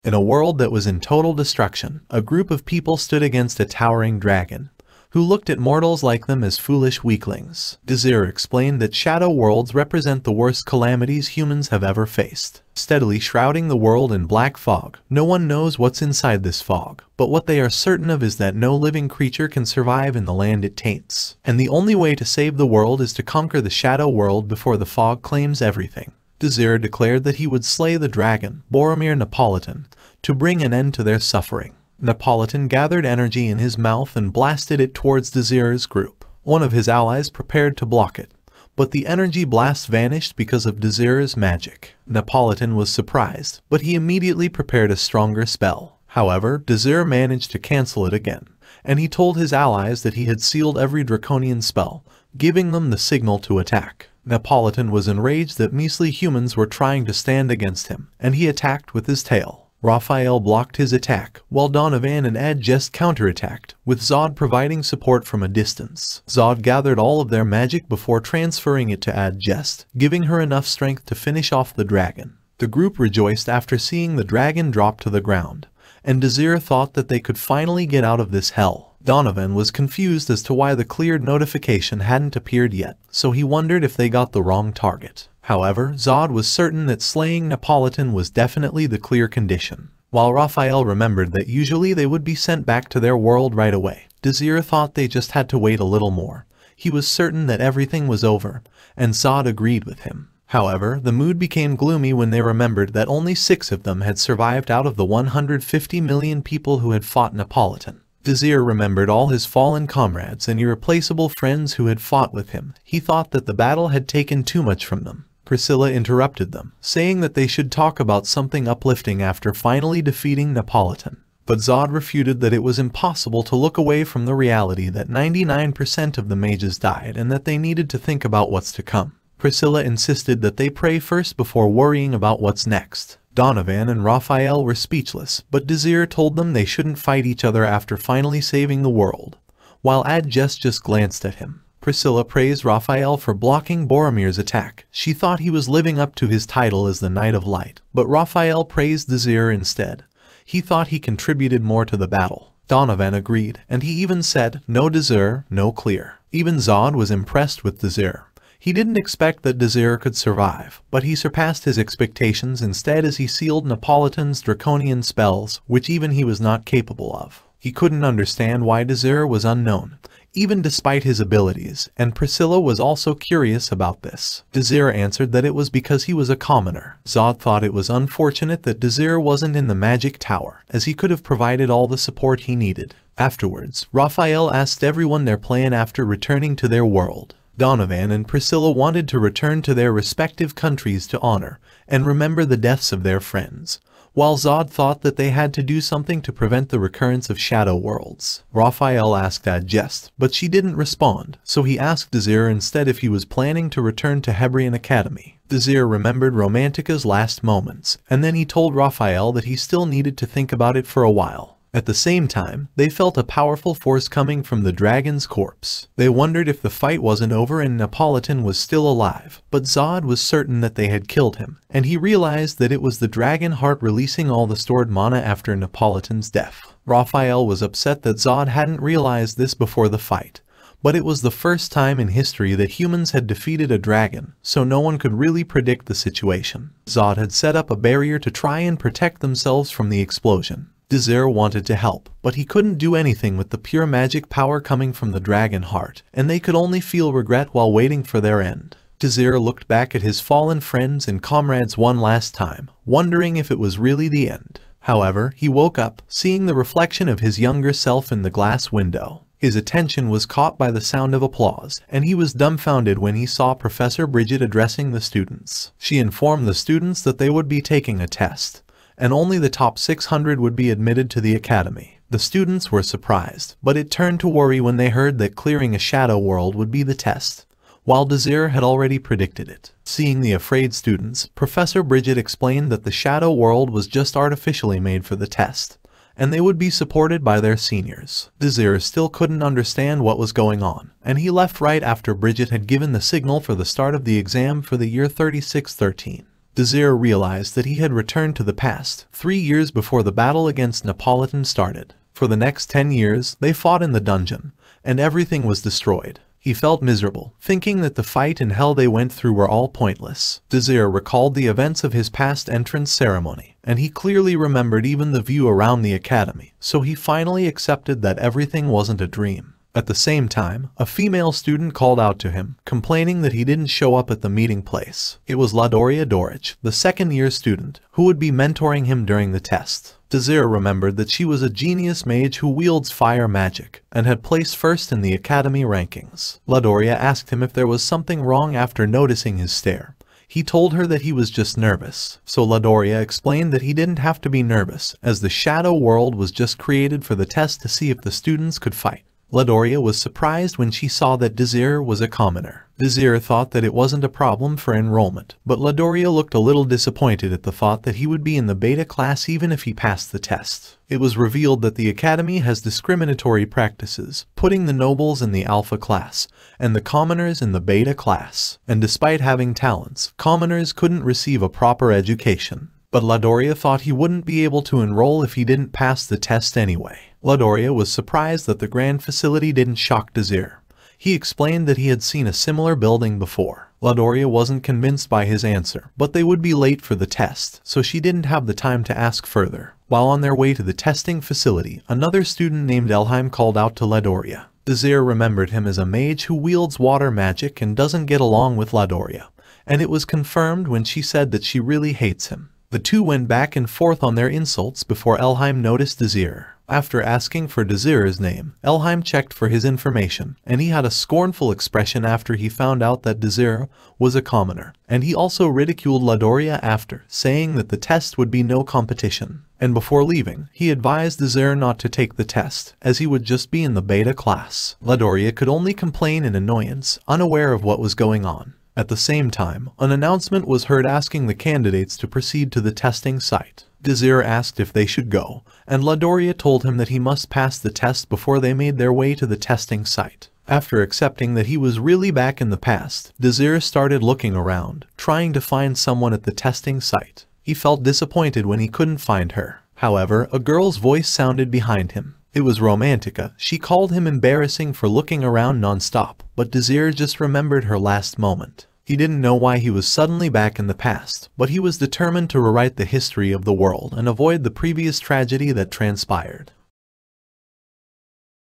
In a world that was in total destruction, a group of people stood against a towering dragon, who looked at mortals like them as foolish weaklings. Desir explained that shadow worlds represent the worst calamities humans have ever faced, steadily shrouding the world in black fog. No one knows what's inside this fog, but what they are certain of is that no living creature can survive in the land it taints, and the only way to save the world is to conquer the shadow world before the fog claims everything. Desir declared that he would slay the dragon, Boromir Napolitan, to bring an end to their suffering. Napolitan gathered energy in his mouth and blasted it towards Desir's group. One of his allies prepared to block it, but the energy blast vanished because of Desir's magic. Napolitan was surprised, but he immediately prepared a stronger spell. However, Desir managed to cancel it again, and he told his allies that he had sealed every draconian spell, giving them the signal to attack. Napolitan was enraged that measly humans were trying to stand against him, and he attacked with his tail. Raphael blocked his attack, while Donovan and Adjest counterattacked, with Zod providing support from a distance. Zod gathered all of their magic before transferring it to Adjest, giving her enough strength to finish off the dragon. The group rejoiced after seeing the dragon drop to the ground, and Desir thought that they could finally get out of this hell. Donovan was confused as to why the cleared notification hadn't appeared yet, so he wondered if they got the wrong target. However, Zod was certain that slaying Napolitan was definitely the clear condition. While Raphael remembered that usually they would be sent back to their world right away, Desir thought they just had to wait a little more. He was certain that everything was over, and Zod agreed with him. However, the mood became gloomy when they remembered that only 6 of them had survived out of the 150 million people who had fought Napolitan. Desir remembered all his fallen comrades and irreplaceable friends who had fought with him. He thought that the battle had taken too much from them. Priscilla interrupted them, saying that they should talk about something uplifting after finally defeating Napolitan. But Zod refuted that it was impossible to look away from the reality that 99% of the mages died and that they needed to think about what's to come. Priscilla insisted that they pray first before worrying about what's next. Donovan and Raphael were speechless, but Desir told them they shouldn't fight each other after finally saving the world, while Adjest just glanced at him. Priscilla praised Raphael for blocking Boromir's attack. She thought he was living up to his title as the Knight of Light, but Raphael praised Desir instead. He thought he contributed more to the battle. Donovan agreed, and he even said, "No Desir, no clear." Even Zod was impressed with Desir. He didn't expect that Desir could survive, but he surpassed his expectations instead as he sealed Napolitan's draconian spells, which even he was not capable of. He couldn't understand why Desir was unknown, even despite his abilities, and Priscilla was also curious about this. Desir answered that it was because he was a commoner. Zod thought it was unfortunate that Desir wasn't in the magic tower, as he could have provided all the support he needed. Afterwards, Raphael asked everyone their plan after returning to their world. Donovan and Priscilla wanted to return to their respective countries to honor and remember the deaths of their friends, while Zod thought that they had to do something to prevent the recurrence of shadow worlds. Raphael asked Adjest, but she didn't respond, so he asked Desir instead if he was planning to return to Hebrion Academy. Desir remembered Romantica's last moments, and then he told Raphael that he still needed to think about it for a while. At the same time, they felt a powerful force coming from the dragon's corpse. They wondered if the fight wasn't over and Napolitan was still alive, but Zod was certain that they had killed him, and he realized that it was the dragon heart releasing all the stored mana after Napolitan's death. Raphael was upset that Zod hadn't realized this before the fight, but it was the first time in history that humans had defeated a dragon, so no one could really predict the situation. Zod had set up a barrier to try and protect themselves from the explosion. Desir wanted to help, but he couldn't do anything with the pure magic power coming from the dragon heart, and they could only feel regret while waiting for their end. Desir looked back at his fallen friends and comrades one last time, wondering if it was really the end. However, he woke up, seeing the reflection of his younger self in the glass window. His attention was caught by the sound of applause, and he was dumbfounded when he saw Professor Bridget addressing the students. She informed the students that they would be taking a test, and only the top 600 would be admitted to the academy. The students were surprised, but it turned to worry when they heard that clearing a shadow world would be the test, while Desir had already predicted it. Seeing the afraid students, Professor Bridget explained that the shadow world was just artificially made for the test, and they would be supported by their seniors. Desir still couldn't understand what was going on, and he left right after Bridget had given the signal for the start of the exam for the year 3613. Desir realized that he had returned to the past, 3 years before the battle against Napolitan started. For the next 10 years, they fought in the dungeon, and everything was destroyed. He felt miserable, thinking that the fight and hell they went through were all pointless. Desir recalled the events of his past entrance ceremony, and he clearly remembered even the view around the academy, so he finally accepted that everything wasn't a dream. At the same time, a female student called out to him, complaining that he didn't show up at the meeting place. It was Ladoria Dorich, the second-year student, who would be mentoring him during the test. Desir remembered that she was a genius mage who wields fire magic, and had placed first in the academy rankings. Ladoria asked him if there was something wrong after noticing his stare. He told her that he was just nervous, so Ladoria explained that he didn't have to be nervous, as the shadow world was just created for the test to see if the students could fight. Ladoria was surprised when she saw that Desir was a commoner. Desir thought that it wasn't a problem for enrollment, but Ladoria looked a little disappointed at the thought that he would be in the beta class even if he passed the test. It was revealed that the academy has discriminatory practices, putting the nobles in the alpha class, and the commoners in the beta class. And despite having talents, commoners couldn't receive a proper education. But Ladoria thought he wouldn't be able to enroll if he didn't pass the test anyway. Ladoria was surprised that the grand facility didn't shock Desir. He explained that he had seen a similar building before. Ladoria wasn't convinced by his answer, but they would be late for the test, so she didn't have the time to ask further. While on their way to the testing facility, another student named Elheim called out to Ladoria. Desir remembered him as a mage who wields water magic and doesn't get along with Ladoria, and it was confirmed when she said that she really hates him. The two went back and forth on their insults before Elheim noticed Desir. After asking for Desir's name, Elheim checked for his information, and he had a scornful expression after he found out that Desir was a commoner. And he also ridiculed Ladoria after, saying that the test would be no competition. And before leaving, he advised Desir not to take the test, as he would just be in the beta class. Ladoria could only complain in annoyance, unaware of what was going on. At the same time, an announcement was heard asking the candidates to proceed to the testing site. Desir asked if they should go, and Ladoria told him that he must pass the test before they made their way to the testing site. After accepting that he was really back in the past, Desir started looking around, trying to find someone at the testing site. He felt disappointed when he couldn't find her. However, a girl's voice sounded behind him. It was Romantica. She called him embarrassing for looking around non-stop, but Desir just remembered her last moment. He didn't know why he was suddenly back in the past, but he was determined to rewrite the history of the world and avoid the previous tragedy that transpired.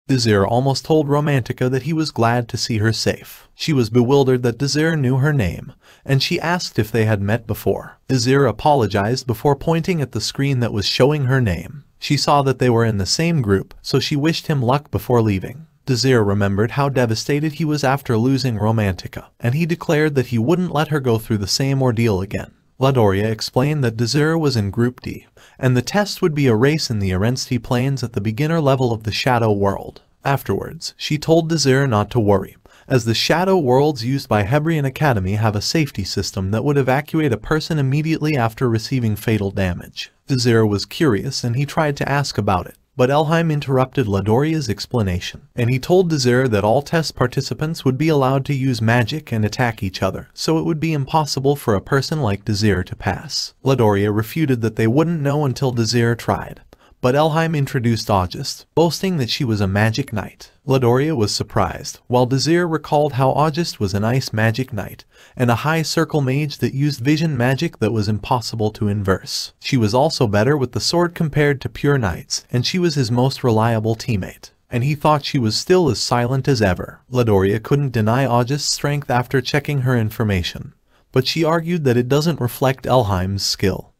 Desir almost told Romantica that he was glad to see her safe. She was bewildered that Desir knew her name, and she asked if they had met before. Desir apologized before pointing at the screen that was showing her name. She saw that they were in the same group, so she wished him luck before leaving. Desir remembered how devastated he was after losing Romantica, and he declared that he wouldn't let her go through the same ordeal again. Ladoria explained that Desir was in Group D, and the test would be a race in the Arensti Plains at the beginner level of the Shadow World. Afterwards, she told Desir not to worry, as the Shadow Worlds used by Hebrion Academy have a safety system that would evacuate a person immediately after receiving fatal damage. Desir was curious and he tried to ask about it, but Elheim interrupted Ladoria's explanation, and he told Desir that all test participants would be allowed to use magic and attack each other, so it would be impossible for a person like Desir to pass. Ladoria refuted that they wouldn't know until Desir tried, but Elheim introduced August, boasting that she was a magic knight. Ladoria was surprised, while Desir recalled how August was an ice magic knight, and a high circle mage that used vision magic that was impossible to inverse. She was also better with the sword compared to pure knights, and she was his most reliable teammate. And he thought she was still as silent as ever. Ladoria couldn't deny August's strength after checking her information, but she argued that it doesn't reflect Elheim's skill,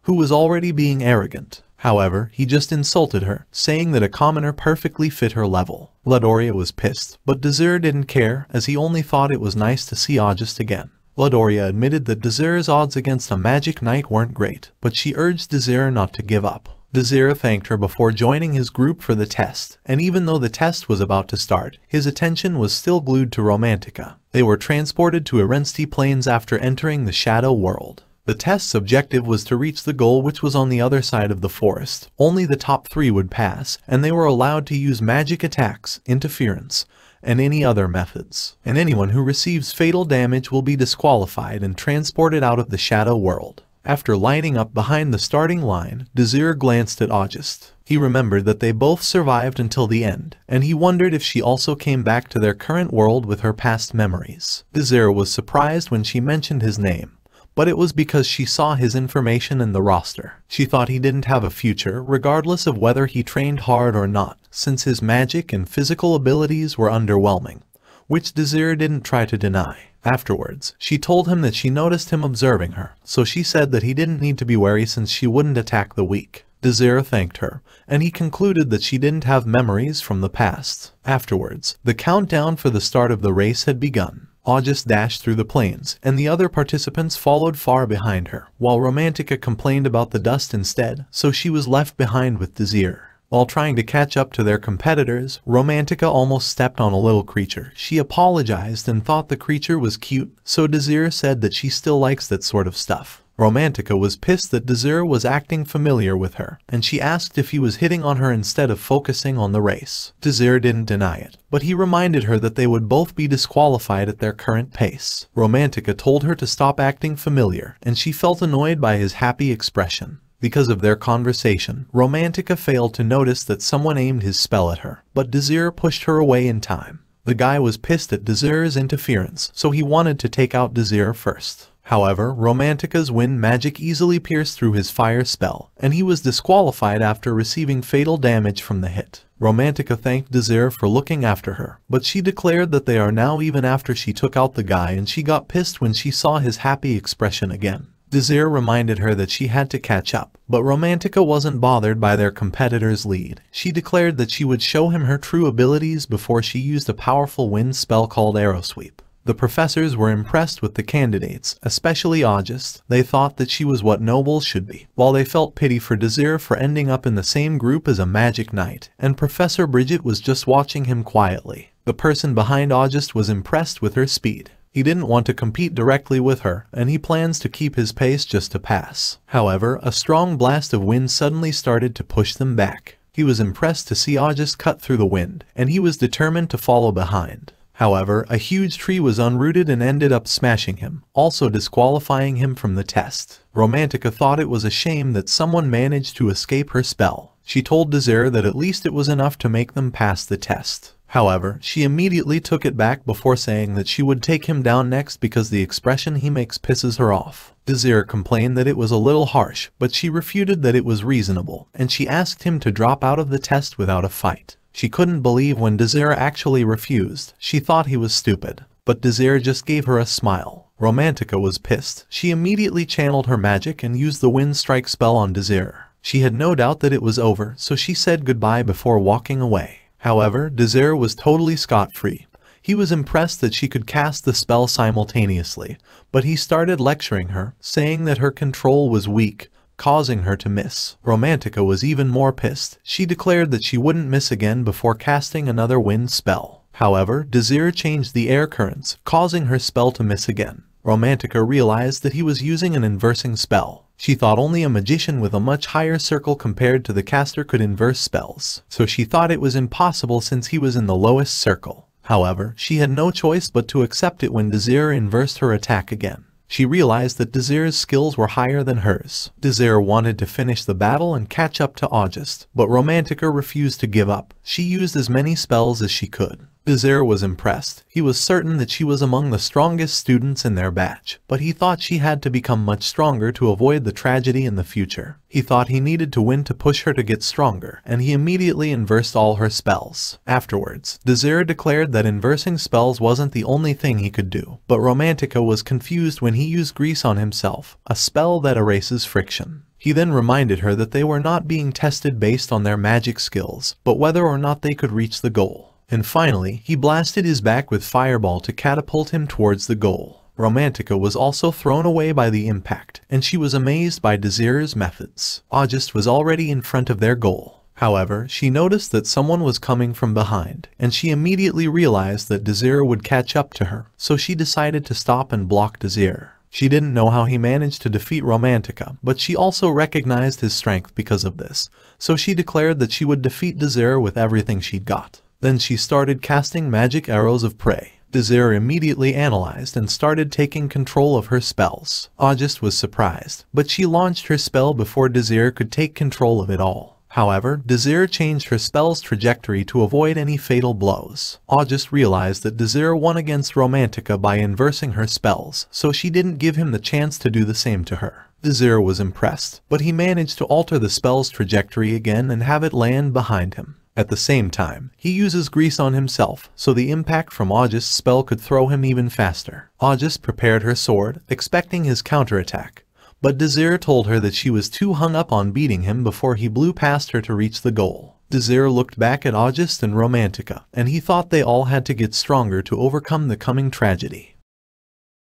who was already being arrogant. However, he just insulted her, saying that a commoner perfectly fit her level. Ladoria was pissed, but Desir didn't care, as he only thought it was nice to see August again. Ladoria admitted that Desir's odds against a magic knight weren't great, but she urged Desir not to give up. Desir thanked her before joining his group for the test, and even though the test was about to start, his attention was still glued to Romantica. They were transported to Arensti Plains after entering the Shadow World. The test's objective was to reach the goal, which was on the other side of the forest. Only the top 3 would pass, and they were allowed to use magic attacks, interference, and any other methods. And anyone who receives fatal damage will be disqualified and transported out of the shadow world. After lining up behind the starting line, Desir glanced at August. He remembered that they both survived until the end, and he wondered if she also came back to their current world with her past memories. Desir was surprised when she mentioned his name, but it was because she saw his information in the roster. She thought he didn't have a future, regardless of whether he trained hard or not, since his magic and physical abilities were underwhelming, which Desir didn't try to deny. Afterwards, she told him that she noticed him observing her, so she said that he didn't need to be wary since she wouldn't attack the weak. Desir thanked her, and he concluded that she didn't have memories from the past. Afterwards, the countdown for the start of the race had begun. August dashed through the plains, and the other participants followed far behind her, while Romantica complained about the dust instead, so she was left behind with Desir. While trying to catch up to their competitors, Romantica almost stepped on a little creature. She apologized and thought the creature was cute, so Desir said that she still likes that sort of stuff. Romantica was pissed that Desir was acting familiar with her, and she asked if he was hitting on her instead of focusing on the race. Desir didn't deny it, but he reminded her that they would both be disqualified at their current pace. Romantica told her to stop acting familiar, and she felt annoyed by his happy expression. Because of their conversation, Romantica failed to notice that someone aimed his spell at her, but Desir pushed her away in time. The guy was pissed at Desir's interference, so he wanted to take out Desir first. However, Romantica's wind magic easily pierced through his fire spell, and he was disqualified after receiving fatal damage from the hit. Romantica thanked Desir for looking after her, but she declared that they are now even after she took out the guy, and she got pissed when she saw his happy expression again. Desir reminded her that she had to catch up, but Romantica wasn't bothered by their competitor's lead. She declared that she would show him her true abilities before she used a powerful wind spell called Arrow Sweep. The professors were impressed with the candidates, especially August. They thought that she was what nobles should be, while they felt pity for Desir for ending up in the same group as a magic knight, and Professor Bridget was just watching him quietly. The person behind August was impressed with her speed. He didn't want to compete directly with her, and he plans to keep his pace just to pass. However, a strong blast of wind suddenly started to push them back. He was impressed to see August cut through the wind, and he was determined to follow behind. However, a huge tree was unrooted and ended up smashing him, also disqualifying him from the test. Romantica thought it was a shame that someone managed to escape her spell. She told Desir that at least it was enough to make them pass the test. However, she immediately took it back before saying that she would take him down next because the expression he makes pisses her off. Desir complained that it was a little harsh, but she refuted that it was reasonable, and she asked him to drop out of the test without a fight. She couldn't believe when Desir actually refused. She thought he was stupid, but Desir just gave her a smile. Romantica was pissed. She immediately channeled her magic and used the wind strike spell on Desir. She had no doubt that it was over, so she said goodbye before walking away. However, Desir was totally scot-free. He was impressed that she could cast the spell simultaneously, but he started lecturing her, saying that her control was weak, causing her to miss. Romantica was even more pissed. She declared that she wouldn't miss again before casting another wind spell. However, Desir changed the air currents, causing her spell to miss again. Romantica realized that he was using an inversing spell. She thought only a magician with a much higher circle compared to the caster could inverse spells, so she thought it was impossible since he was in the lowest circle. However, she had no choice but to accept it when Desir inversed her attack again. She realized that Desir's skills were higher than hers. Desir wanted to finish the battle and catch up to August, but Romantica refused to give up. She used as many spells as she could. Desir was impressed. He was certain that she was among the strongest students in their batch, but he thought she had to become much stronger to avoid the tragedy in the future. He thought he needed to win to push her to get stronger, and he immediately inversed all her spells. Afterwards, Desir declared that inversing spells wasn't the only thing he could do, but Romantica was confused when he used grease on himself, a spell that erases friction. He then reminded her that they were not being tested based on their magic skills, but whether or not they could reach the goal. And finally, he blasted his back with fireball to catapult him towards the goal. Romantica was also thrown away by the impact, and she was amazed by Desir's methods. August was already in front of their goal. However, she noticed that someone was coming from behind, and she immediately realized that Desir would catch up to her, so she decided to stop and block Desir. She didn't know how he managed to defeat Romantica, but she also recognized his strength because of this, so she declared that she would defeat Desir with everything she'd got. Then she started casting magic arrows of prey. Desir immediately analyzed and started taking control of her spells. August was surprised, but she launched her spell before Desir could take control of it all. However, Desir changed her spell's trajectory to avoid any fatal blows. August realized that Desir won against Romantica by inversing her spells, so she didn't give him the chance to do the same to her. Desir was impressed, but he managed to alter the spell's trajectory again and have it land behind him. At the same time, he uses grease on himself, so the impact from August's spell could throw him even faster. August prepared her sword, expecting his counterattack, but Desir told her that she was too hung up on beating him before he blew past her to reach the goal. Desir looked back at August and Romantica, and he thought they all had to get stronger to overcome the coming tragedy.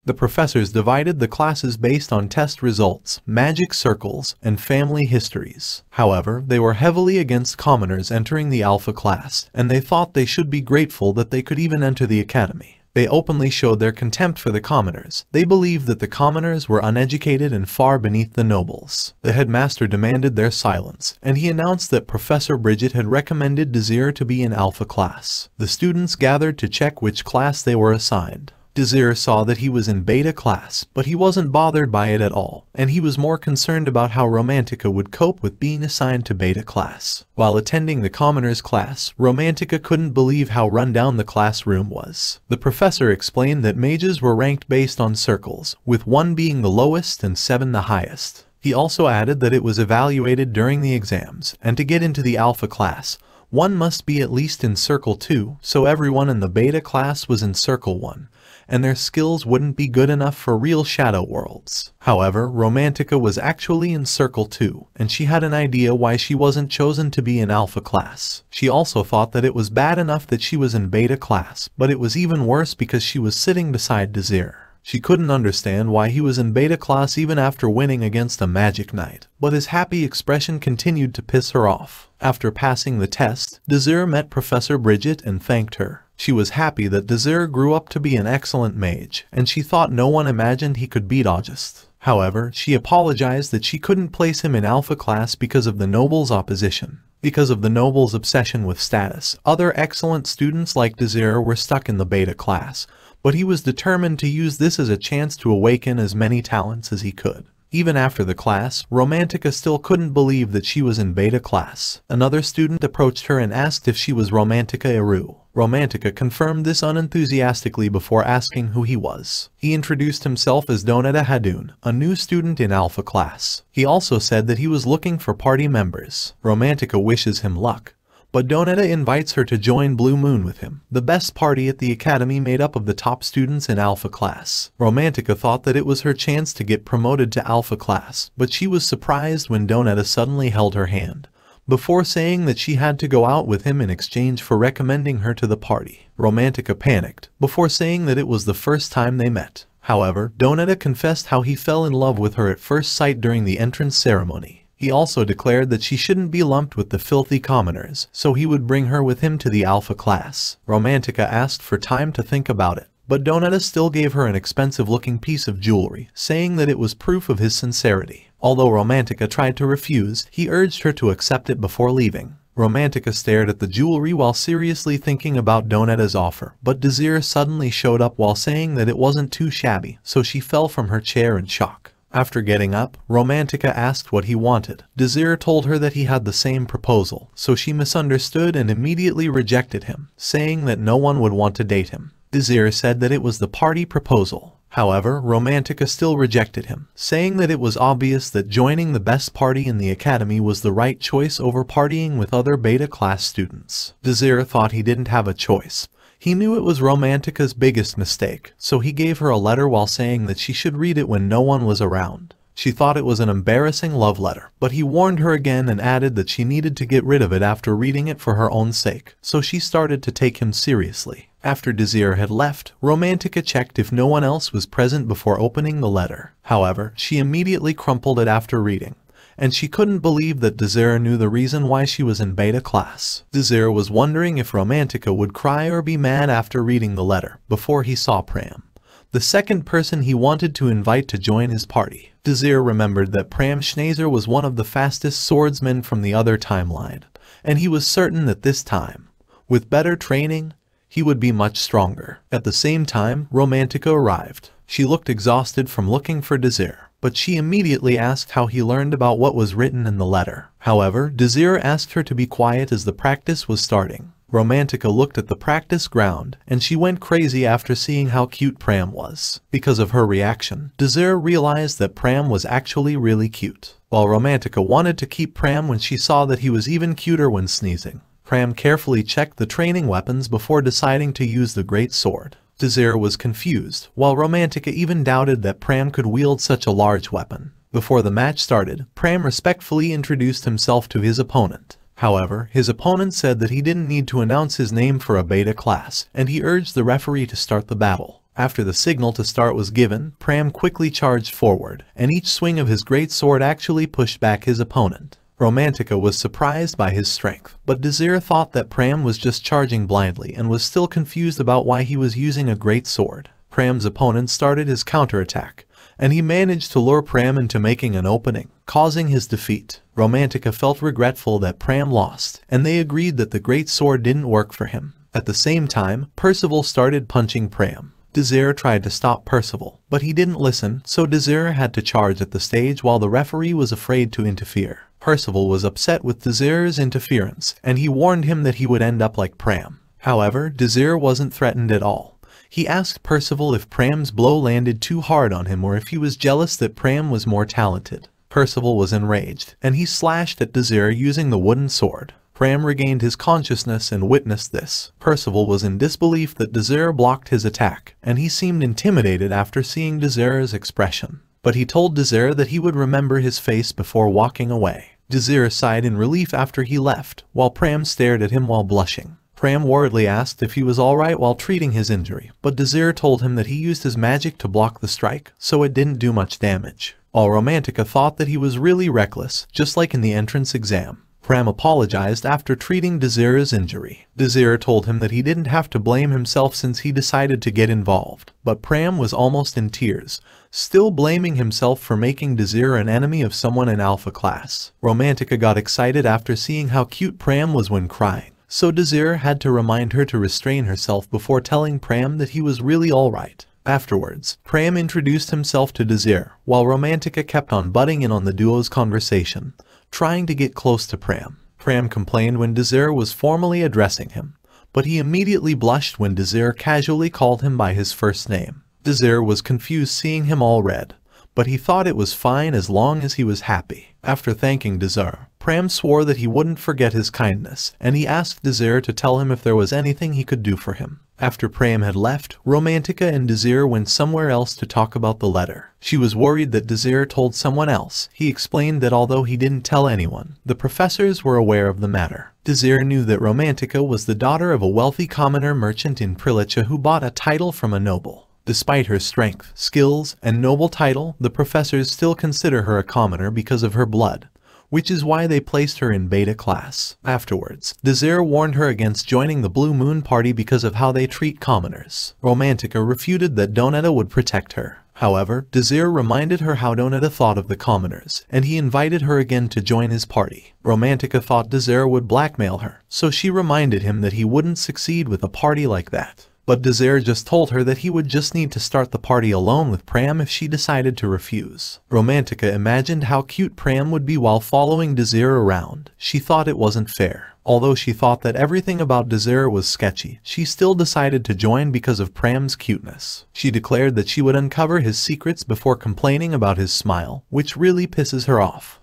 The professors divided the classes based on test results, magic circles, and family histories. However, they were heavily against commoners entering the alpha class, and they thought they should be grateful that they could even enter the academy. They openly showed their contempt for the commoners. They believed that the commoners were uneducated and far beneath the nobles. The headmaster demanded their silence, and he announced that Professor Bridget had recommended Desir to be in alpha class. The students gathered to check which class they were assigned. Desir saw that he was in beta class, but he wasn't bothered by it at all, and he was more concerned about how Romantica would cope with being assigned to beta class. While attending the commoners class, Romantica couldn't believe how run-down the classroom was. The professor explained that mages were ranked based on circles, with 1 being the lowest and 7 the highest. He also added that it was evaluated during the exams, and to get into the alpha class, one must be at least in Circle 2, so everyone in the beta class was in Circle 1. And their skills wouldn't be good enough for real shadow worlds. However, Romantica was actually in Circle 2, and she had an idea why she wasn't chosen to be in Alpha class. She also thought that it was bad enough that she was in Beta class, but it was even worse because she was sitting beside Desir. She couldn't understand why he was in Beta class even after winning against a magic knight, but his happy expression continued to piss her off. After passing the test, Desir met Professor Bridget and thanked her. She was happy that Desir grew up to be an excellent mage, and she thought no one imagined he could beat August. However, she apologized that she couldn't place him in alpha class because of the noble's opposition. Because of the noble's obsession with status, other excellent students like Desir were stuck in the beta class, but he was determined to use this as a chance to awaken as many talents as he could. Even after the class, Romantica still couldn't believe that she was in beta class. Another student approached her and asked if she was Romantica Eru. Romantica confirmed this unenthusiastically before asking who he was. He introduced himself as Donetta Hadoon, a new student in Alpha class. He also said that he was looking for party members. Romantica wishes him luck, but Donetta invites her to join Blue Moon with him, the best party at the academy made up of the top students in Alpha class. Romantica thought that it was her chance to get promoted to Alpha class, but she was surprised when Donetta suddenly held her hand, before saying that she had to go out with him in exchange for recommending her to the party. Romantica panicked, before saying that it was the first time they met. However, Donetta confessed how he fell in love with her at first sight during the entrance ceremony. He also declared that she shouldn't be lumped with the filthy commoners, so he would bring her with him to the alpha class. Romantica asked for time to think about it, but Donetta still gave her an expensive-looking piece of jewelry, saying that it was proof of his sincerity. Although Romantica tried to refuse, he urged her to accept it before leaving. Romantica stared at the jewelry while seriously thinking about Donetta's offer, but Desir suddenly showed up while saying that it wasn't too shabby, so she fell from her chair in shock. After getting up, Romantica asked what he wanted. Desir told her that he had the same proposal, so she misunderstood and immediately rejected him, saying that no one would want to date him. Desir said that it was the party proposal. However, Romantica still rejected him, saying that it was obvious that joining the best party in the academy was the right choice over partying with other beta class students. Desir thought he didn't have a choice. He knew it was Romantica's biggest mistake, so he gave her a letter while saying that she should read it when no one was around. She thought it was an embarrassing love letter, but he warned her again and added that she needed to get rid of it after reading it for her own sake, so she started to take him seriously. After Desir had left, Romantica checked if no one else was present before opening the letter. However, she immediately crumpled it after reading, and she couldn't believe that Desir knew the reason why she was in beta class. Desir was wondering if Romantica would cry or be mad after reading the letter, before he saw Pram, the second person he wanted to invite to join his party. Desir remembered that Pram Schneezer was one of the fastest swordsmen from the other timeline, and he was certain that this time, With better training, he would be much stronger. At the same time, Romantica arrived. She looked exhausted from looking for Desir, but she immediately asked how he learned about what was written in the letter. However, Desir asked her to be quiet as the practice was starting. Romantica looked at the practice ground, and she went crazy after seeing how cute Pram was. Because of her reaction, Desir realized that Pram was actually really cute. While Romantica wanted to keep Pram when she saw that he was even cuter when sneezing, Pram carefully checked the training weapons before deciding to use the great sword. Desir was confused, while Romantica even doubted that Pram could wield such a large weapon. Before the match started, Pram respectfully introduced himself to his opponent. However, his opponent said that he didn't need to announce his name for a beta class, and he urged the referee to start the battle. After the signal to start was given, Pram quickly charged forward, and each swing of his great sword actually pushed back his opponent. Romantica was surprised by his strength, but Desir thought that Pram was just charging blindly and was still confused about why he was using a great sword. Pram's opponent started his counterattack, and he managed to lure Pram into making an opening, causing his defeat. Romantica felt regretful that Pram lost, and they agreed that the great sword didn't work for him. At the same time, Percival started punching Pram. Desir tried to stop Percival, but he didn't listen, so Desir had to charge at the stage while the referee was afraid to interfere. Percival was upset with Desir's interference, and he warned him that he would end up like Pram. However, Desir wasn't threatened at all. He asked Percival if Pram's blow landed too hard on him or if he was jealous that Pram was more talented. Percival was enraged, and he slashed at Desir using the wooden sword. Pram regained his consciousness and witnessed this. Percival was in disbelief that Desir blocked his attack, and he seemed intimidated after seeing Desir's expression. But he told Desir that he would remember his face before walking away. Desir sighed in relief after he left, while Pram stared at him while blushing. Pram worriedly asked if he was alright while treating his injury, but Desir told him that he used his magic to block the strike, so it didn't do much damage. While Romantica thought that he was really reckless, just like in the entrance exam. Pram apologized after treating Desir's injury. Desir told him that he didn't have to blame himself since he decided to get involved, but Pram was almost in tears, still blaming himself for making Desir an enemy of someone in alpha class. Romantica got excited after seeing how cute Pram was when crying, so Desir had to remind her to restrain herself before telling Pram that he was really alright. Afterwards, Pram introduced himself to Desir, while Romantica kept on butting in on the duo's conversation, trying to get close to Pram. Pram complained when Desir was formally addressing him, but he immediately blushed when Desir casually called him by his first name. Desir was confused seeing him all red, but he thought it was fine as long as he was happy. After thanking Desir, Pram swore that he wouldn't forget his kindness, and he asked Desir to tell him if there was anything he could do for him. After Pram had left, Romantica and Desir went somewhere else to talk about the letter. She was worried that Desir told someone else. He explained that although he didn't tell anyone, the professors were aware of the matter. Desir knew that Romantica was the daughter of a wealthy commoner merchant in Prilicha who bought a title from a noble. Despite her strength, skills, and noble title, the professors still consider her a commoner because of her blood, which is why they placed her in beta class. Afterwards, Desir warned her against joining the Blue Moon Party because of how they treat commoners. Romantica refuted that Donetta would protect her. However, Desir reminded her how Donetta thought of the commoners, and he invited her again to join his party. Romantica thought Desir would blackmail her, so she reminded him that he wouldn't succeed with a party like that. But Desir just told her that he would just need to start the party alone with Pram if she decided to refuse. Romantica imagined how cute Pram would be while following Desir around. She thought it wasn't fair. Although she thought that everything about Desir was sketchy, she still decided to join because of Pram's cuteness. She declared that she would uncover his secrets before complaining about his smile, which really pisses her off.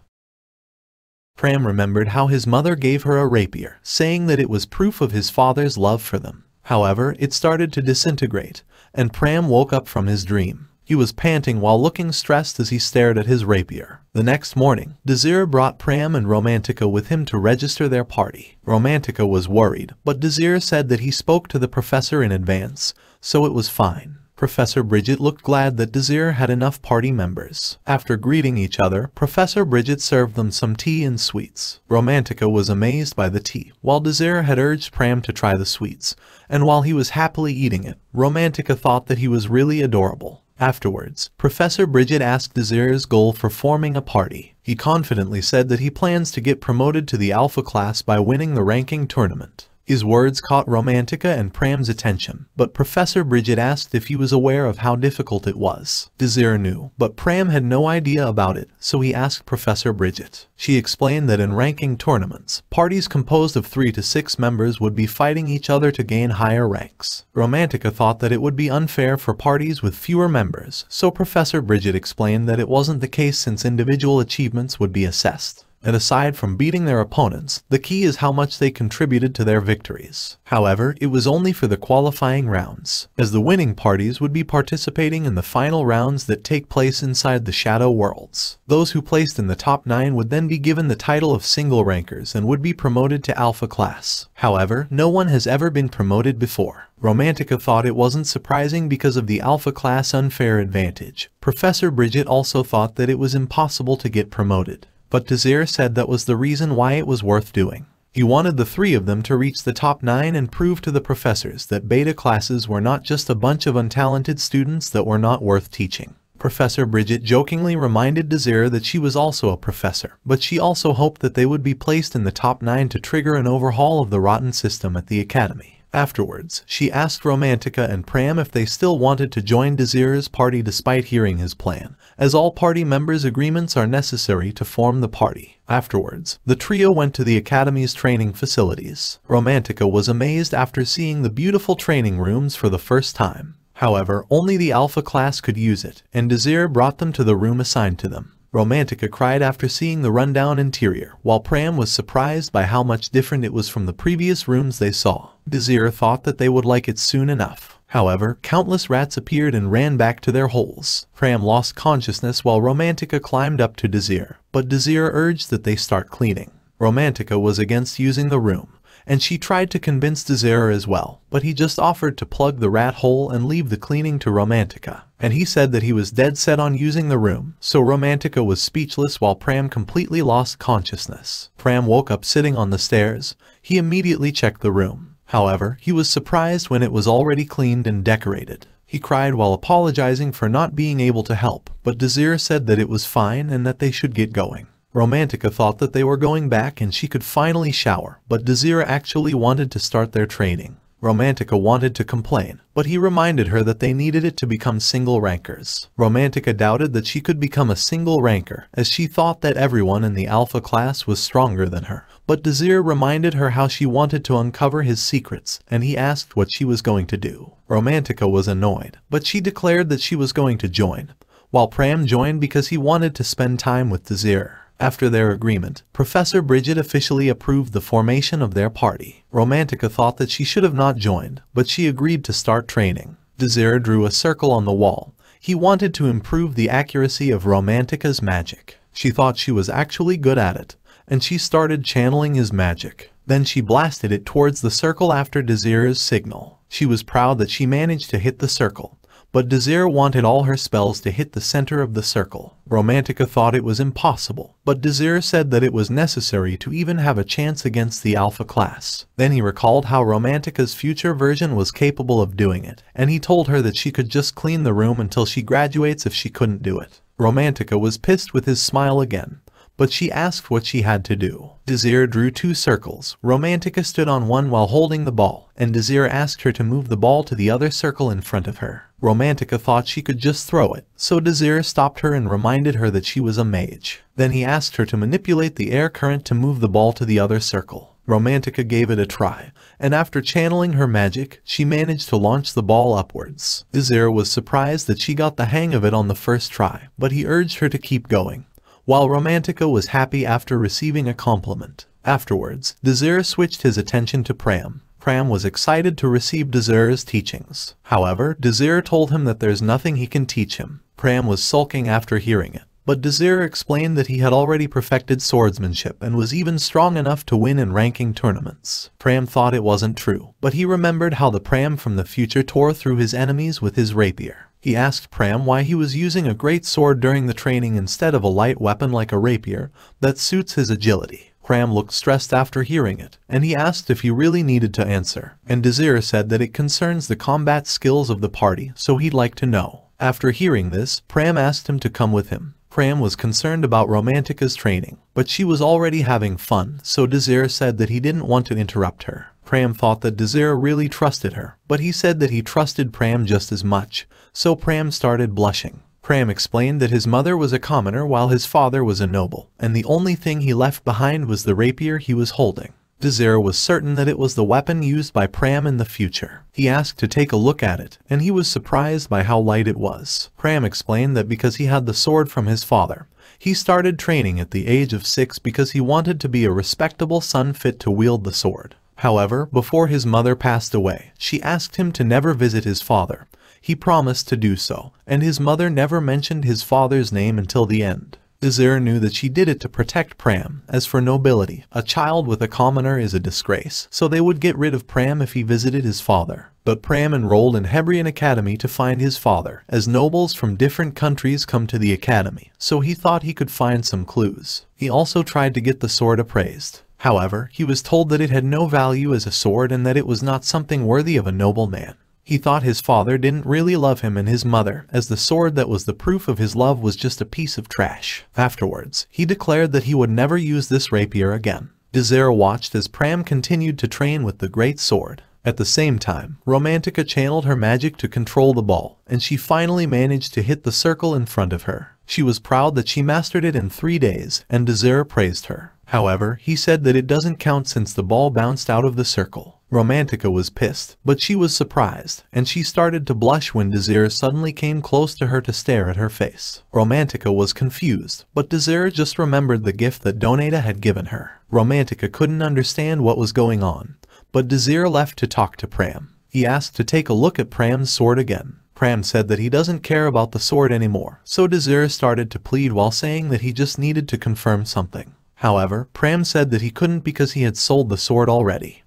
Pram remembered how his mother gave her a rapier, saying that it was proof of his father's love for them. However, it started to disintegrate, and Pram woke up from his dream. He was panting while looking stressed as he stared at his rapier. The next morning, Desir brought Pram and Romantica with him to register their party. Romantica was worried, but Desir said that he spoke to the professor in advance, so it was fine. Professor Bridget looked glad that Desir had enough party members. After greeting each other, Professor Bridget served them some tea and sweets. Romantica was amazed by the tea, while Desir had urged Pram to try the sweets, and while he was happily eating it, Romantica thought that he was really adorable. Afterwards, Professor Bridget asked Desir's goal for forming a party. He confidently said that he plans to get promoted to the Alpha class by winning the ranking tournament. His words caught Romantica and Pram's attention, but Professor Bridget asked if he was aware of how difficult it was. Desir knew, but Pram had no idea about it, so he asked Professor Bridget. She explained that in ranking tournaments, parties composed of 3 to 6 members would be fighting each other to gain higher ranks. Romantica thought that it would be unfair for parties with fewer members, so Professor Bridget explained that it wasn't the case since individual achievements would be assessed. And aside from beating their opponents, the key is how much they contributed to their victories. However, it was only for the qualifying rounds, as the winning parties would be participating in the final rounds that take place inside the Shadow Worlds. Those who placed in the top 9 would then be given the title of single rankers and would be promoted to Alpha class. However, no one has ever been promoted before. Romantica thought it wasn't surprising because of the Alpha class unfair advantage. Professor Bridget also thought that it was impossible to get promoted. But Desir said that was the reason why it was worth doing. He wanted the 3 of them to reach the top 9 and prove to the professors that beta classes were not just a bunch of untalented students that were not worth teaching. Professor Bridget jokingly reminded Desir that she was also a professor, but she also hoped that they would be placed in the top 9 to trigger an overhaul of the rotten system at the academy. Afterwards, she asked Romantica and Pram if they still wanted to join Desir's party despite hearing his plan, as all party members' agreements are necessary to form the party. Afterwards, the trio went to the Academy's training facilities. Romantica was amazed after seeing the beautiful training rooms for the first time. However, only the Alpha class could use it, and Desir brought them to the room assigned to them. Romantica cried after seeing the rundown interior, while Pram was surprised by how much different it was from the previous rooms they saw. Desir thought that they would like it soon enough. However, countless rats appeared and ran back to their holes. Pram lost consciousness while Romantica climbed up to Desir, but Desir urged that they start cleaning. Romantica was against using the room, and she tried to convince Desir as well, but he just offered to plug the rat hole and leave the cleaning to Romantica. And he said that he was dead set on using the room, so Romantica was speechless while Pram completely lost consciousness. Pram woke up sitting on the stairs. He immediately checked the room. However, he was surprised when it was already cleaned and decorated. He cried while apologizing for not being able to help, but Desir said that it was fine and that they should get going. Romantica thought that they were going back and she could finally shower, but Desir actually wanted to start their training. Romantica wanted to complain, but he reminded her that they needed it to become single rankers. Romantica doubted that she could become a single ranker, as she thought that everyone in the Alpha class was stronger than her. But Desir reminded her how she wanted to uncover his secrets, and he asked what she was going to do. Romantica was annoyed, but she declared that she was going to join, while Pram joined because he wanted to spend time with Desir. After their agreement, Professor Bridget officially approved the formation of their party. Romantica thought that she should have not joined, but she agreed to start training. Desir drew a circle on the wall. He wanted to improve the accuracy of Romantica's magic. She thought she was actually good at it, and she started channeling his magic. Then she blasted it towards the circle after Desir's signal. She was proud that she managed to hit the circle, but Desir wanted all her spells to hit the center of the circle. Romantica thought it was impossible, but Desir said that it was necessary to even have a chance against the Alpha class. Then he recalled how Romantica's future version was capable of doing it, and he told her that she could just clean the room until she graduates if she couldn't do it. Romantica was pissed with his smile again, but she asked what she had to do. Desir drew 2 circles. Romantica stood on one while holding the ball, and Desir asked her to move the ball to the other circle in front of her. Romantica thought she could just throw it, so Desir stopped her and reminded her that she was a mage. Then he asked her to manipulate the air current to move the ball to the other circle. Romantica gave it a try, and after channeling her magic, she managed to launch the ball upwards. Desir was surprised that she got the hang of it on the first try, but he urged her to keep going, while Romantica was happy after receiving a compliment. Afterwards, Desir switched his attention to Pram. Pram was excited to receive Desir's teachings. However, Desir told him that there's nothing he can teach him. Pram was sulking after hearing it, but Desir explained that he had already perfected swordsmanship and was even strong enough to win in ranking tournaments. Pram thought it wasn't true, but he remembered how the Pram from the future tore through his enemies with his rapier. He asked Pram why he was using a great sword during the training instead of a light weapon like a rapier that suits his agility. Pram looked stressed after hearing it, and he asked if he really needed to answer, and Desir said that it concerns the combat skills of the party, so he'd like to know. After hearing this, Pram asked him to come with him. Pram was concerned about Romantica's training, but she was already having fun, so Desir said that he didn't want to interrupt her. Pram thought that Desir really trusted her, but he said that he trusted Pram just as much, so Pram started blushing. Pram explained that his mother was a commoner while his father was a noble, and the only thing he left behind was the rapier he was holding. Desir was certain that it was the weapon used by Pram in the future. He asked to take a look at it, and he was surprised by how light it was. Pram explained that because he had the sword from his father, he started training at the age of 6 because he wanted to be a respectable son fit to wield the sword. However, before his mother passed away, she asked him to never visit his father. He promised to do so, and his mother never mentioned his father's name until the end. Desir knew that she did it to protect Pram. As for nobility, a child with a commoner is a disgrace, so they would get rid of Pram if he visited his father. But Pram enrolled in Hebrion Academy to find his father, as nobles from different countries come to the academy, so he thought he could find some clues. He also tried to get the sword appraised. However, he was told that it had no value as a sword and that it was not something worthy of a noble man. He thought his father didn't really love him and his mother, as the sword that was the proof of his love was just a piece of trash. Afterwards, he declared that he would never use this rapier again. Desir watched as Pram continued to train with the great sword. At the same time, Romantica channeled her magic to control the ball, and she finally managed to hit the circle in front of her. She was proud that she mastered it in 3 days, and Desir praised her. However, he said that it doesn't count since the ball bounced out of the circle. Romantica was pissed, but she was surprised, and she started to blush when Desir suddenly came close to her to stare at her face. Romantica was confused, but Desir just remembered the gift that Donata had given her. Romantica couldn't understand what was going on, but Desir left to talk to Pram. He asked to take a look at Pram's sword again. Pram said that he doesn't care about the sword anymore, so Desir started to plead while saying that he just needed to confirm something. However, Pram said that he couldn't because he had sold the sword already.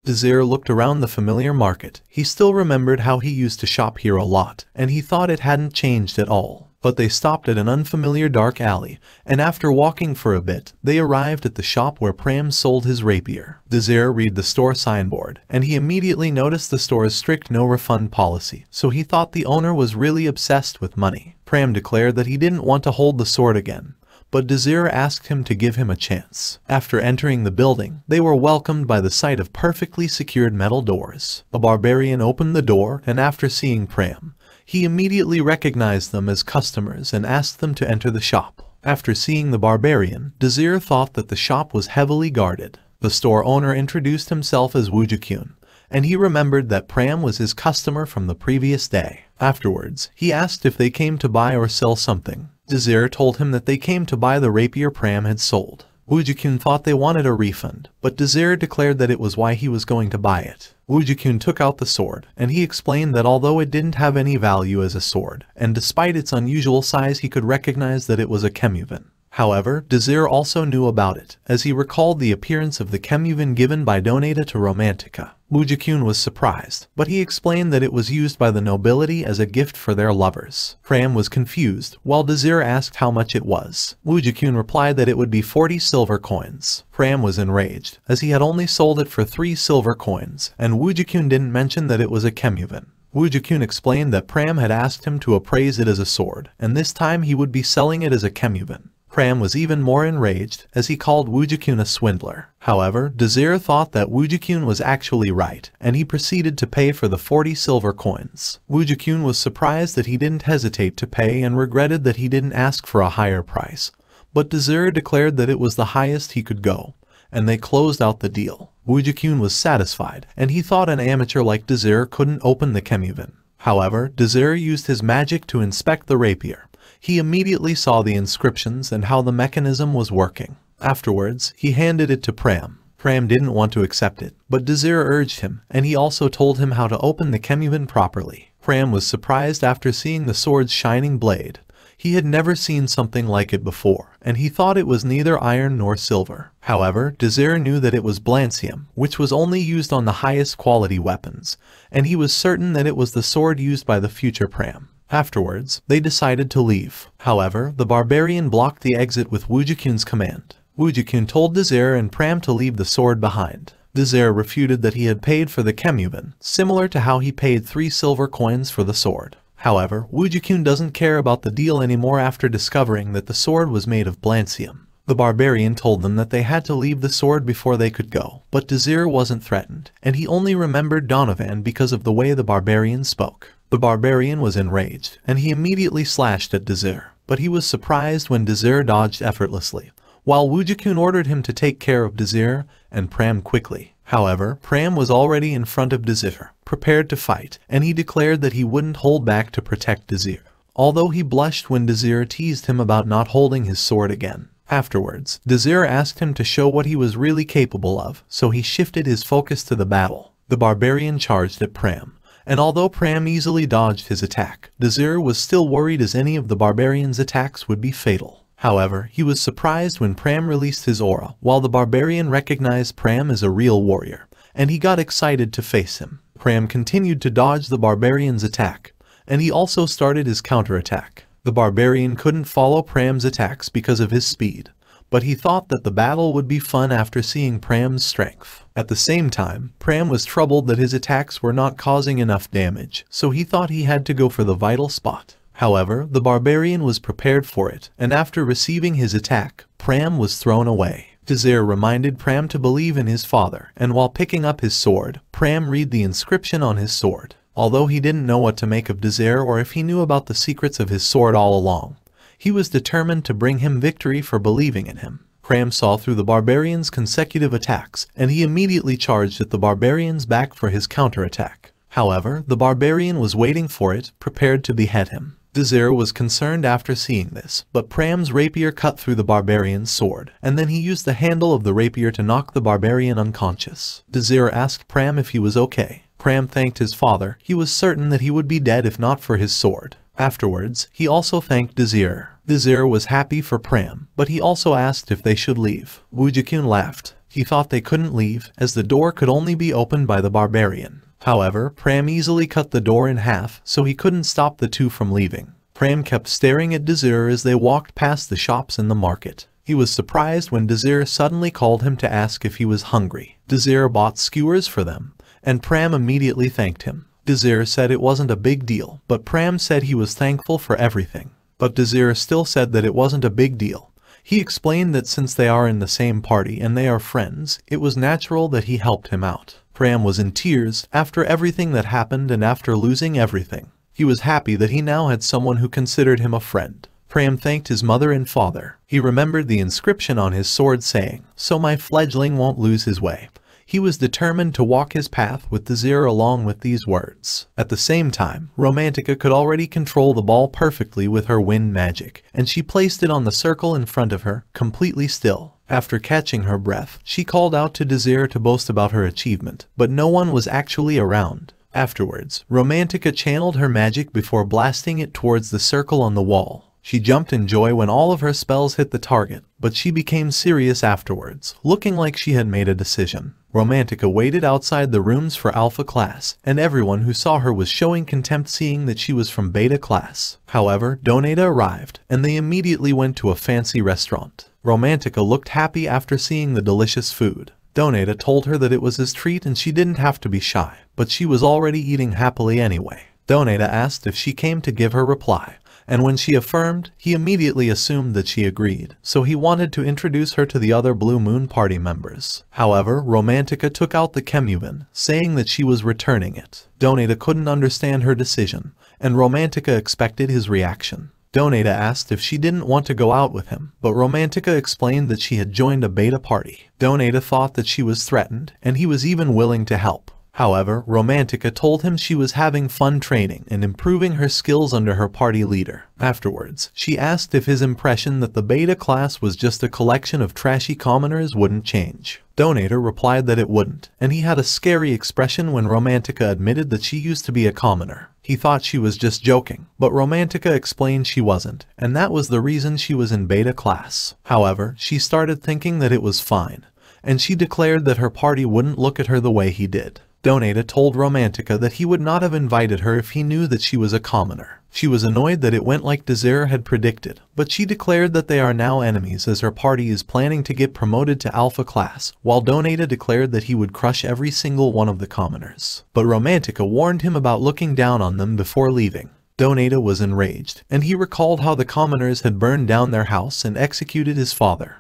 Desir looked around the familiar market. He still remembered how he used to shop here a lot, and he thought it hadn't changed at all. But they stopped at an unfamiliar dark alley, and after walking for a bit, they arrived at the shop where Pram sold his rapier. Desir read the store signboard, and he immediately noticed the store's strict no-refund policy, so he thought the owner was really obsessed with money. Pram declared that he didn't want to hold the sword again, but Desir asked him to give him a chance. After entering the building, they were welcomed by the sight of perfectly secured metal doors. A barbarian opened the door, and after seeing Pram, he immediately recognized them as customers and asked them to enter the shop. After seeing the barbarian, Desir thought that the shop was heavily guarded. The store owner introduced himself as Woojikyun, and he remembered that Pram was his customer from the previous day. Afterwards, he asked if they came to buy or sell something. Desir told him that they came to buy the rapier Pram had sold. Woojikyun thought they wanted a refund, but Desir declared that it was why he was going to buy it. Woojikyun took out the sword, and he explained that although it didn't have any value as a sword, and despite its unusual size he could recognize that it was a Kemuvan. However, Desir also knew about it, as he recalled the appearance of the Kemuvan given by Donata to Romantica. Woojikyun was surprised, but he explained that it was used by the nobility as a gift for their lovers. Pram was confused, while Desir asked how much it was. Woojikyun replied that it would be 40 silver coins. Pram was enraged, as he had only sold it for 3 silver coins, and Woojikyun didn't mention that it was a Kemuvan. Woojikyun explained that Pram had asked him to appraise it as a sword, and this time he would be selling it as a Kemuvan. Pram was even more enraged, as he called Woojikyun a swindler. However, Desir thought that Woojikyun was actually right, and he proceeded to pay for the 40 silver coins. Woojikyun was surprised that he didn't hesitate to pay and regretted that he didn't ask for a higher price. But Desir declared that it was the highest he could go, and they closed out the deal. Woojikyun was satisfied, and he thought an amateur like Desir couldn't open the Kemuvan. However, Desir used his magic to inspect the rapier. He immediately saw the inscriptions and how the mechanism was working. Afterwards, he handed it to Pram. Pram didn't want to accept it, but Desir urged him, and he also told him how to open the Kemuvan properly. Pram was surprised after seeing the sword's shining blade. He had never seen something like it before, and he thought it was neither iron nor silver. However, Desir knew that it was blancium, which was only used on the highest quality weapons, and he was certain that it was the sword used by the future Pram. Afterwards, they decided to leave. However, the barbarian blocked the exit with Woojikyun's command. Woojikyun told Desir and Pram to leave the sword behind. Desir refuted that he had paid for the Kemuvan, similar to how he paid 3 silver coins for the sword. However, Woojikyun doesn't care about the deal anymore after discovering that the sword was made of blancium. The barbarian told them that they had to leave the sword before they could go, but Desir wasn't threatened, and he only remembered Donovan because of the way the barbarian spoke. The barbarian was enraged, and he immediately slashed at Desir, but he was surprised when Desir dodged effortlessly, while Wujikun ordered him to take care of Desir and Pram quickly. However, Pram was already in front of Desir, prepared to fight, and he declared that he wouldn't hold back to protect Desir, although he blushed when Desir teased him about not holding his sword again. Afterwards, Desir asked him to show what he was really capable of, so he shifted his focus to the battle. The barbarian charged at Pram, and although Pram easily dodged his attack, Desir was still worried as any of the barbarian's attacks would be fatal. However, he was surprised when Pram released his aura, while the barbarian recognized Pram as a real warrior, and he got excited to face him. Pram continued to dodge the barbarian's attack, and he also started his counterattack. The barbarian couldn't follow Pram's attacks because of his speed, but he thought that the battle would be fun after seeing Pram's strength. At the same time, Pram was troubled that his attacks were not causing enough damage, so he thought he had to go for the vital spot. However, the barbarian was prepared for it, and after receiving his attack, Pram was thrown away. Desir reminded Pram to believe in his father, and while picking up his sword, Pram read the inscription on his sword. Although he didn't know what to make of Desir or if he knew about the secrets of his sword all along, he was determined to bring him victory for believing in him. Pram saw through the barbarian's consecutive attacks, and he immediately charged at the barbarian's back for his counterattack. However, the barbarian was waiting for it, prepared to behead him. Desir was concerned after seeing this, but Pram's rapier cut through the barbarian's sword, and then he used the handle of the rapier to knock the barbarian unconscious. Desir asked Pram if he was okay. Pram thanked his father. He was certain that he would be dead if not for his sword. Afterwards, he also thanked Desir. Desir was happy for Pram, but he also asked if they should leave. Wujikun laughed. He thought they couldn't leave, as the door could only be opened by the barbarian. However, Pram easily cut the door in half, so he couldn't stop the two from leaving. Pram kept staring at Desir as they walked past the shops in the market. He was surprised when Desir suddenly called him to ask if he was hungry. Desir bought skewers for them, and Pram immediately thanked him. Desir said it wasn't a big deal, but Pram said he was thankful for everything. But Desir still said that it wasn't a big deal. He explained that since they are in the same party and they are friends, it was natural that he helped him out. Pram was in tears after everything that happened and after losing everything. He was happy that he now had someone who considered him a friend. Pram thanked his mother and father. He remembered the inscription on his sword saying, "So my fledgling won't lose his way." He was determined to walk his path with Desir along with these words. At the same time, Romantica could already control the ball perfectly with her wind magic, and she placed it on the circle in front of her, completely still. After catching her breath, she called out to Desir to boast about her achievement, but no one was actually around. Afterwards, Romantica channeled her magic before blasting it towards the circle on the wall. She jumped in joy when all of her spells hit the target, but she became serious afterwards, looking like she had made a decision. Romantica waited outside the rooms for Alpha class, and everyone who saw her was showing contempt seeing that she was from Beta class. However, Donata arrived, and they immediately went to a fancy restaurant. Romantica looked happy after seeing the delicious food. Donata told her that it was his treat and she didn't have to be shy, but she was already eating happily anyway. Donata asked if she came to give her reply, and when she affirmed, he immediately assumed that she agreed, so he wanted to introduce her to the other Blue Moon Party members. However, Romantica took out the Kemuvan, saying that she was returning it. Donata couldn't understand her decision, and Romantica expected his reaction. Donata asked if she didn't want to go out with him, but Romantica explained that she had joined a beta party. Donata thought that she was threatened, and he was even willing to help. However, Romantica told him she was having fun training and improving her skills under her party leader. Afterwards, she asked if his impression that the beta class was just a collection of trashy commoners wouldn't change. Donata replied that it wouldn't, and he had a scary expression when Romantica admitted that she used to be a commoner. He thought she was just joking, but Romantica explained she wasn't, and that was the reason she was in beta class. However, she started thinking that it was fine, and she declared that her party wouldn't look at her the way he did. Donata told Romantica that he would not have invited her if he knew that she was a commoner. She was annoyed that it went like Desir had predicted, but she declared that they are now enemies as her party is planning to get promoted to Alpha class, while Donata declared that he would crush every single one of the commoners. But Romantica warned him about looking down on them before leaving. Donata was enraged, and he recalled how the commoners had burned down their house and executed his father.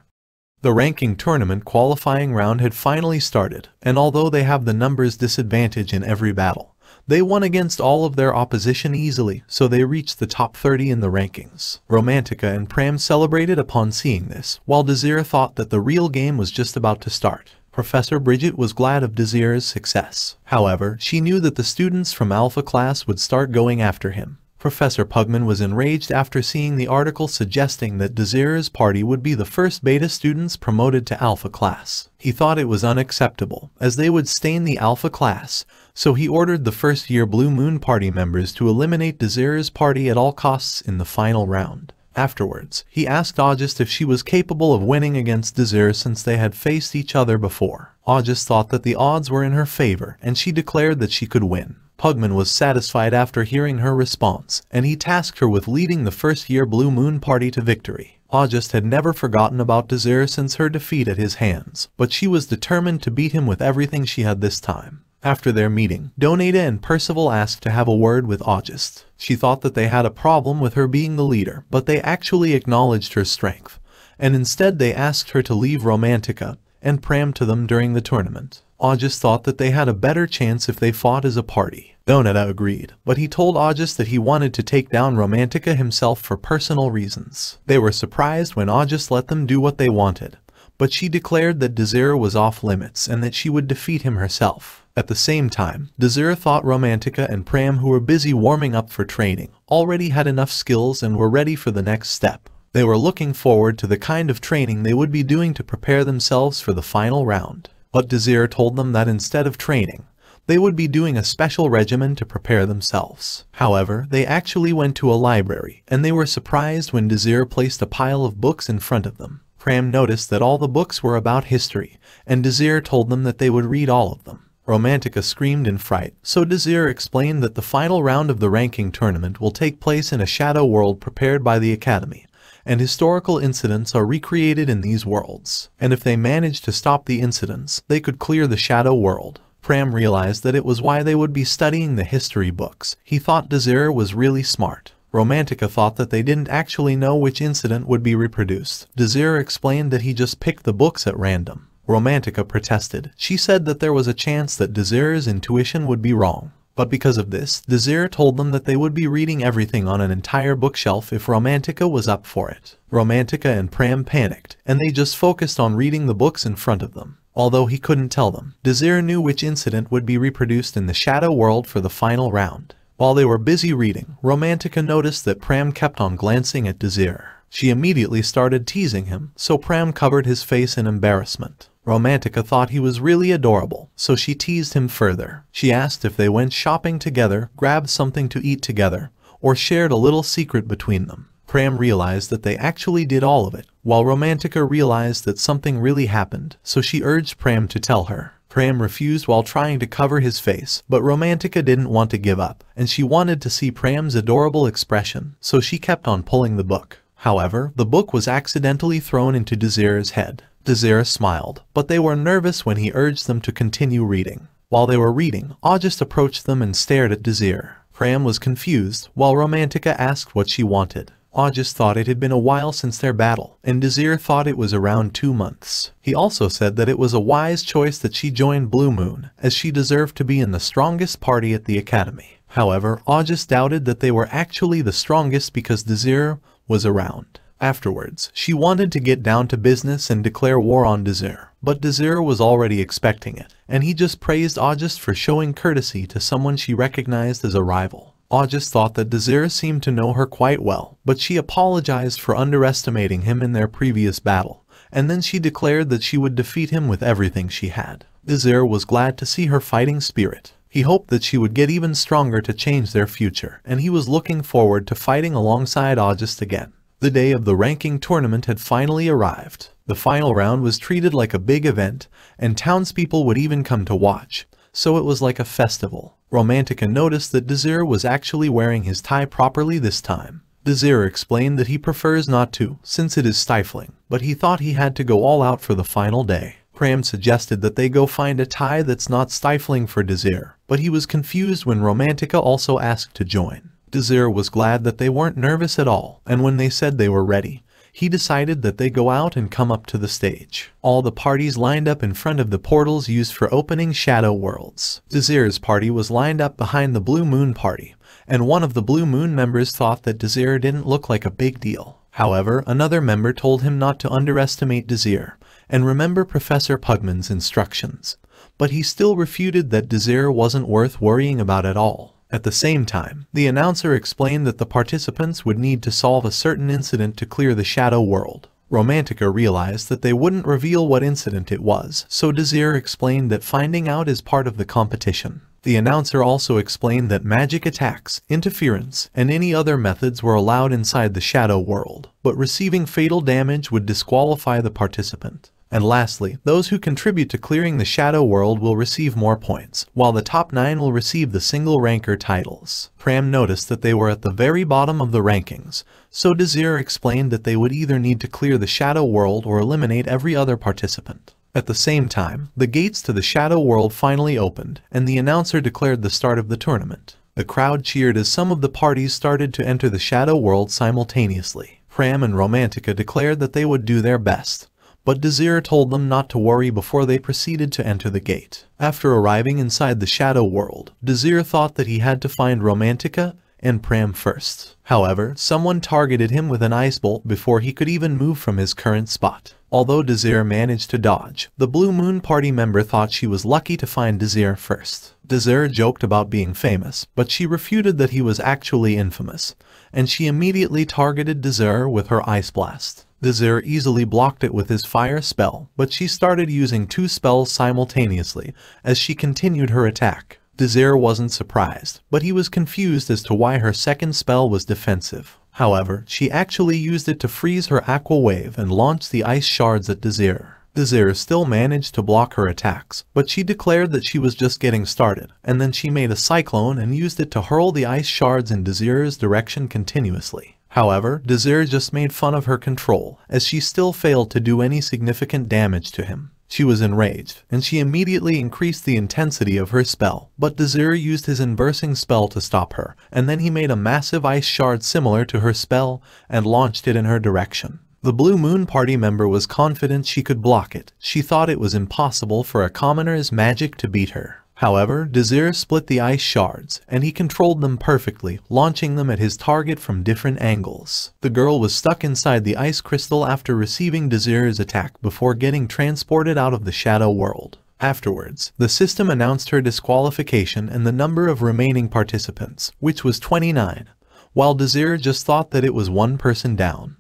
The ranking tournament qualifying round had finally started, and although they have the numbers disadvantage in every battle, they won against all of their opposition easily, so they reached the top 30 in the rankings. Romantica and Pram celebrated upon seeing this, while Desir thought that the real game was just about to start. Professor Bridget was glad of Desir's success. However, she knew that the students from Alpha class would start going after him. Professor Pugman was enraged after seeing the article suggesting that Desir's party would be the first beta students promoted to Alpha class. He thought it was unacceptable, as they would stain the Alpha class, so he ordered the first-year Blue Moon party members to eliminate Desir's party at all costs in the final round. Afterwards, he asked August if she was capable of winning against Desir since they had faced each other before. August thought that the odds were in her favor, and she declared that she could win. Pugman was satisfied after hearing her response, and he tasked her with leading the first-year Blue Moon party to victory. August had never forgotten about Desir since her defeat at his hands, but she was determined to beat him with everything she had this time. After their meeting, Donata and Percival asked to have a word with August. She thought that they had a problem with her being the leader, but they actually acknowledged her strength, and instead they asked her to leave Romantica and Pram to them during the tournament. August thought that they had a better chance if they fought as a party. Donata agreed, but he told August that he wanted to take down Romantica himself for personal reasons. They were surprised when August let them do what they wanted, but she declared that Desir was off limits and that she would defeat him herself. At the same time, Desir thought Romantica and Pram, who were busy warming up for training, already had enough skills and were ready for the next step. They were looking forward to the kind of training they would be doing to prepare themselves for the final round. But Desir told them that instead of training, they would be doing a special regimen to prepare themselves. However, they actually went to a library, and they were surprised when Desir placed a pile of books in front of them. Pram noticed that all the books were about history, and Desir told them that they would read all of them. Romantica screamed in fright, so Desir explained that the final round of the ranking tournament will take place in a shadow world prepared by the Academy, and historical incidents are recreated in these worlds. And if they managed to stop the incidents, they could clear the shadow world. Pram realized that it was why they would be studying the history books. He thought Desir was really smart. Romantica thought that they didn't actually know which incident would be reproduced. Desir explained that he just picked the books at random. Romantica protested. She said that there was a chance that Desir's intuition would be wrong. But because of this, Desir told them that they would be reading everything on an entire bookshelf if Romantica was up for it. Romantica and Pram panicked, and they just focused on reading the books in front of them. Although he couldn't tell them, Desir knew which incident would be reproduced in the shadow world for the final round. While they were busy reading, Romantica noticed that Pram kept on glancing at Desir. She immediately started teasing him, so Pram covered his face in embarrassment. Romantica thought he was really adorable, so she teased him further. She asked if they went shopping together, grabbed something to eat together, or shared a little secret between them. Pram realized that they actually did all of it, while Romantica realized that something really happened, so she urged Pram to tell her. Pram refused while trying to cover his face, but Romantica didn't want to give up, and she wanted to see Pram's adorable expression, so she kept on pulling the book. However, the book was accidentally thrown into Desir's head. Desir smiled, but they were nervous when he urged them to continue reading. While they were reading, August approached them and stared at Desir. Pram was confused, while Romantica asked what she wanted. August thought it had been a while since their battle, and Desir thought it was around 2 months. He also said that it was a wise choice that she joined Blue Moon, as she deserved to be in the strongest party at the Academy. However, August doubted that they were actually the strongest because Desir was around. Afterwards, she wanted to get down to business and declare war on Desir, but Desir was already expecting it, and he just praised August for showing courtesy to someone she recognized as a rival. August thought that Desir seemed to know her quite well, but she apologized for underestimating him in their previous battle, and then she declared that she would defeat him with everything she had. Desir was glad to see her fighting spirit. He hoped that she would get even stronger to change their future, and he was looking forward to fighting alongside August again. The day of the ranking tournament had finally arrived. The final round was treated like a big event, and townspeople would even come to watch, so it was like a festival. Romantica noticed that Desir was actually wearing his tie properly this time. Desir explained that he prefers not to, since it is stifling, but he thought he had to go all out for the final day. Pram suggested that they go find a tie that's not stifling for Desir, but he was confused when Romantica also asked to join. Desir was glad that they weren't nervous at all, and when they said they were ready, he decided that they go out and come up to the stage. All the parties lined up in front of the portals used for opening shadow worlds. Desir's party was lined up behind the Blue Moon party, and one of the Blue Moon members thought that Desir didn't look like a big deal. However, another member told him not to underestimate Desir and remember Professor Pugman's instructions, but he still refuted that Desir wasn't worth worrying about at all. At the same time, the announcer explained that the participants would need to solve a certain incident to clear the shadow world. Romantica realized that they wouldn't reveal what incident it was, so Desir explained that finding out is part of the competition. The announcer also explained that magic attacks, interference, and any other methods were allowed inside the shadow world, but receiving fatal damage would disqualify the participant. And lastly, those who contribute to clearing the shadow world will receive more points, while the top 9 will receive the single ranker titles. Pram noticed that they were at the very bottom of the rankings, so Desir explained that they would either need to clear the shadow world or eliminate every other participant. At the same time, the gates to the shadow world finally opened, and the announcer declared the start of the tournament. The crowd cheered as some of the parties started to enter the shadow world simultaneously. Pram and Romantica declared that they would do their best, but Desir told them not to worry before they proceeded to enter the gate. After arriving inside the shadow world, Desir thought that he had to find Romantica and Pram first. However, someone targeted him with an ice bolt before he could even move from his current spot. Although Desir managed to dodge, the Blue Moon party member thought she was lucky to find Desir first. Desir joked about being famous, but she refuted that he was actually infamous, and she immediately targeted Desir with her ice blast. Desir easily blocked it with his fire spell, but she started using 2 spells simultaneously as she continued her attack. Desir wasn't surprised, but he was confused as to why her second spell was defensive. However, she actually used it to freeze her aqua wave and launch the ice shards at Desir. Desir still managed to block her attacks, but she declared that she was just getting started, and then she made a cyclone and used it to hurl the ice shards in Desir's direction continuously. However, Desir just made fun of her control, as she still failed to do any significant damage to him. She was enraged, and she immediately increased the intensity of her spell, but Desir used his inversing spell to stop her, and then he made a massive ice shard similar to her spell and launched it in her direction. The Blue Moon party member was confident she could block it. She thought it was impossible for a commoner's magic to beat her. However, Desir split the ice shards, and he controlled them perfectly, launching them at his target from different angles. The girl was stuck inside the ice crystal after receiving Desir's attack before getting transported out of the shadow world. Afterwards, the system announced her disqualification and the number of remaining participants, which was 29, while Desir just thought that it was 1 person down.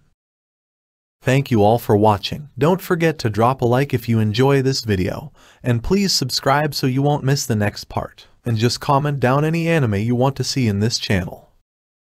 Thank you all for watching. Don't forget to drop a like if you enjoy this video, and please subscribe so you won't miss the next part. And just comment down any anime you want to see in this channel.